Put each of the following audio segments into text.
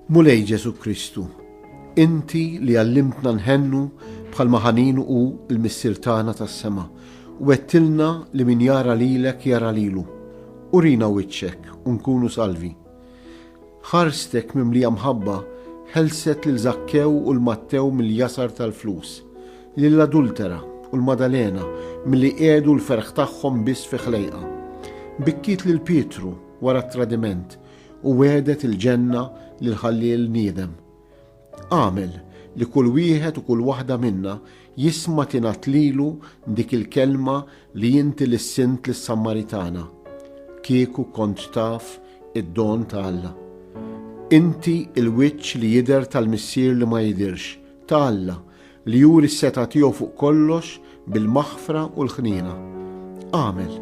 Mulej Ġesu Kristu, Inti li għallimtna nħennu bħalma ħaninu u l-missier tagħna tas-sema u għettilna li min jara lilek jara lilu. Urina wiċċek u nkunu salvi. Ħarstek mimlija mħabba ħelset lil Zakkew u l-Mattew mill-jasar tal-flus, lill-adultera u l-Madalena milli qiegħdu l-ferħ tagħhom biss fi ħlejqa. Bikkit lil Pietru wara t-tradiment u wedet il-ġenna lil ħalliel niedem. Għamel li kull wieħed u kull waħda minna jisma' tingħat lilu dik il-kelma li inti lissint lis-Sammaritana. Kieku kont taf id-don ta' Alla. Inti il-wiċċ li jidher tal-missier li ma jidirx, ta' Alla li juri s-seta tiegħu fuq kollox bil-maħfra u l-ħnina. Għamel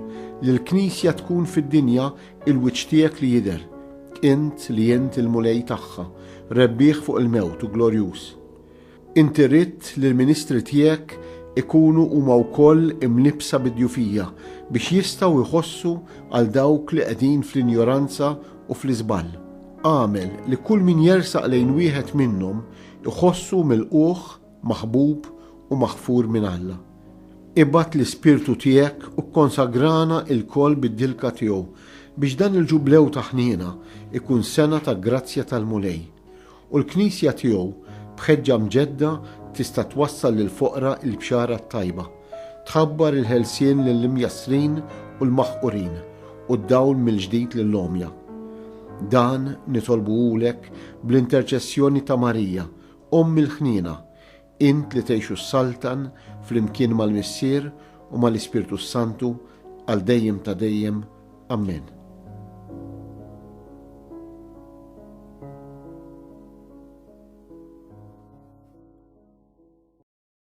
li l-Knisja tkun fid-dinja il-wiċċ tiegħek li jidher, int li int il-mulej tagħha, rebbieħ fuq il-mewt u glorjuż. Inti ridt li l-ministri tiegħek ikunu huma wkoll imlibsa bid-djufija biex jistgħu jħossu għal dawk li qegħdin fl-injoranza u fl-iżball. Għamel li kull min jersaq lejn wieħed minnhom iħossu milquh, maħbub u maħfur minn Alla. Ibgħat l-Ispirtu tiegħek u konsagrana il-koll bid-dilka tiegħu biex dan il-ġublew ta' ħniena ikun sena ta' grazzja tal-mulej u l-Knisja tiegħu b'ħeġġa mġedda tista' twassal lil foqra il-bxara tajba, tħabbar il-ħelsien lill-imjasrin u l-maħqurin u d-dawl mill-ġdid lill-omja. Dan nitolbuhulek bl-interċessjoni ta' Marija, il-ħniena, int li tgħixu s-Saltan flimkien mal-Missier u mal-Ispirtu Santu għal dejjem ta' dejjem. Amen.